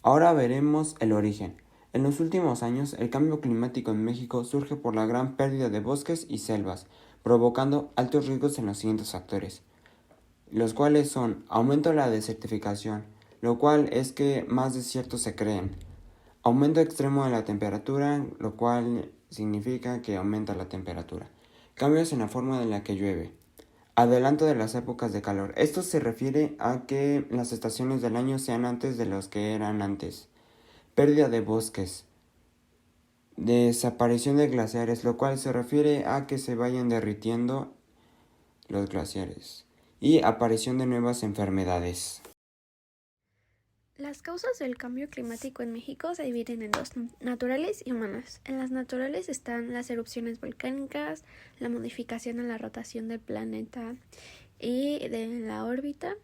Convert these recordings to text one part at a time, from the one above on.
Ahora veremos el origen. En los últimos años, el cambio climático en México surge por la gran pérdida de bosques y selvas, provocando altos riesgos en los siguientes factores, los cuales son aumento de la desertificación, lo cual es que más desiertos se creen, aumento extremo de la temperatura, lo cual significa que aumenta la temperatura, cambios en la forma en la que llueve, adelanto de las épocas de calor. Esto se refiere a que las estaciones del año sean antes de los que eran antes. Pérdida de bosques. Desaparición de glaciares, lo cual se refiere a que se vayan derritiendo los glaciares. Y aparición de nuevas enfermedades. Las causas del cambio climático en México se dividen en dos, naturales y humanas. En las naturales están las erupciones volcánicas, la modificación en la rotación del planeta y de la órbita,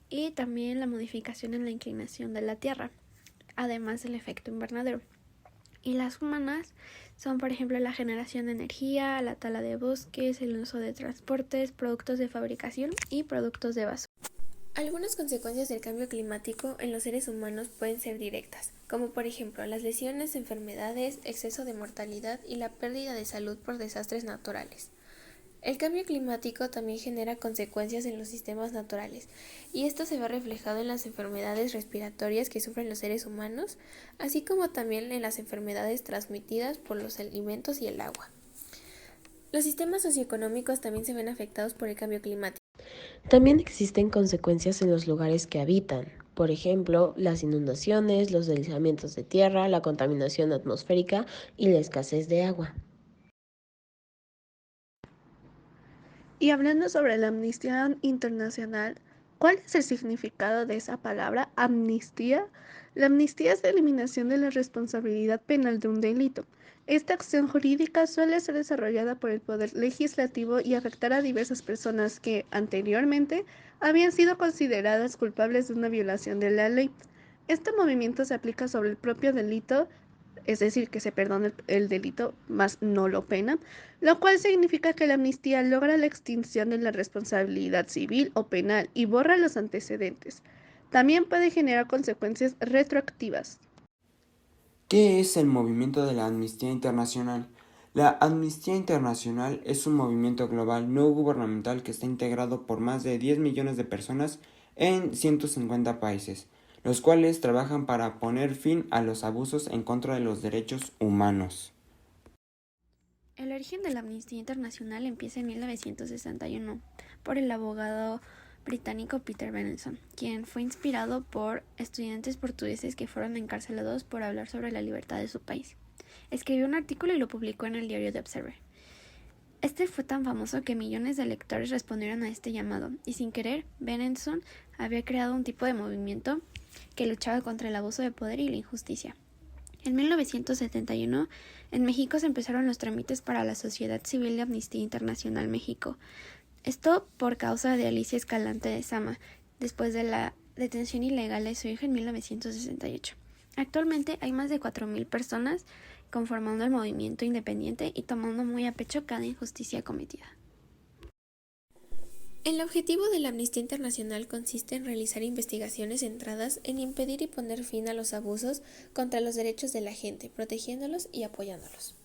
y también la modificación en la inclinación de la Tierra, además del efecto invernadero. Y las humanas son, por ejemplo, la generación de energía, la tala de bosques, el uso de transportes, productos de fabricación y productos de basura. Algunas consecuencias del cambio climático en los seres humanos pueden ser directas, como por ejemplo las lesiones, enfermedades, exceso de mortalidad y la pérdida de salud por desastres naturales. El cambio climático también genera consecuencias en los sistemas naturales, y esto se ve reflejado en las enfermedades respiratorias que sufren los seres humanos, así como también en las enfermedades transmitidas por los alimentos y el agua. Los sistemas socioeconómicos también se ven afectados por el cambio climático. También existen consecuencias en los lugares que habitan, por ejemplo, las inundaciones, los deslizamientos de tierra, la contaminación atmosférica y la escasez de agua. Y hablando sobre la amnistía internacional, ¿cuál es el significado de esa palabra, amnistía? La amnistía es la eliminación de la responsabilidad penal de un delito. Esta acción jurídica suele ser desarrollada por el Poder Legislativo y afectar a diversas personas que, anteriormente, habían sido consideradas culpables de una violación de la ley. Este movimiento se aplica sobre el propio delito, es decir, que se perdona el delito, más no lo pena, lo cual significa que la amnistía logra la extinción de la responsabilidad civil o penal y borra los antecedentes. También puede generar consecuencias retroactivas. ¿Qué es el movimiento de la Amnistía Internacional? La Amnistía Internacional es un movimiento global no gubernamental que está integrado por más de 10 millones de personas en 150 países, los cuales trabajan para poner fin a los abusos en contra de los derechos humanos. El origen de la Amnistía Internacional empieza en 1961 por el abogado británico Peter Benenson, quien fue inspirado por estudiantes portugueses que fueron encarcelados por hablar sobre la libertad de su país. Escribió un artículo y lo publicó en el diario The Observer. Este fue tan famoso que millones de lectores respondieron a este llamado, y sin querer, Benenson había creado un tipo de movimiento que luchaba contra el abuso de poder y la injusticia. En 1971, en México se empezaron los trámites para la Sociedad Civil de Amnistía Internacional México. Esto por causa de Alicia Escalante de Sama, después de la detención ilegal de su hija en 1968. Actualmente hay más de 4,000 personas conformando el movimiento independiente y tomando muy a pecho cada injusticia cometida. El objetivo de la Amnistía Internacional consiste en realizar investigaciones centradas en impedir y poner fin a los abusos contra los derechos de la gente, protegiéndolos y apoyándolos.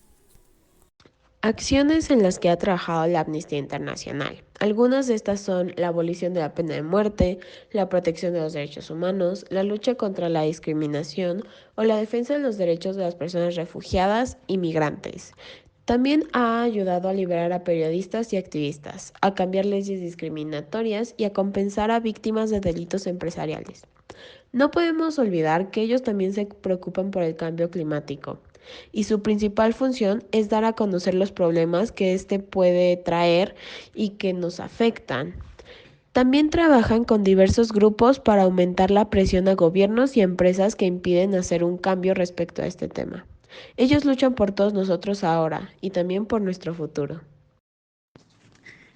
Acciones en las que ha trabajado la Amnistía Internacional. Algunas de estas son la abolición de la pena de muerte, la protección de los derechos humanos, la lucha contra la discriminación o la defensa de los derechos de las personas refugiadas y migrantes. También ha ayudado a liberar a periodistas y activistas, a cambiar leyes discriminatorias y a compensar a víctimas de delitos empresariales. No podemos olvidar que ellos también se preocupan por el cambio climático, y su principal función es dar a conocer los problemas que este puede traer y que nos afectan. También trabajan con diversos grupos para aumentar la presión a gobiernos y empresas que impiden hacer un cambio respecto a este tema. Ellos luchan por todos nosotros ahora y también por nuestro futuro.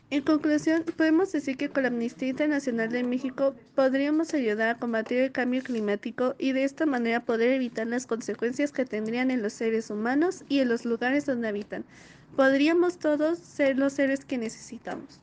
En conclusión, podemos decir que con la Amnistía Internacional de México podríamos ayudar a combatir el cambio climático y de esta manera poder evitar las consecuencias que tendrían en los seres humanos y en los lugares donde habitan. Podríamos todos ser los seres que necesitamos.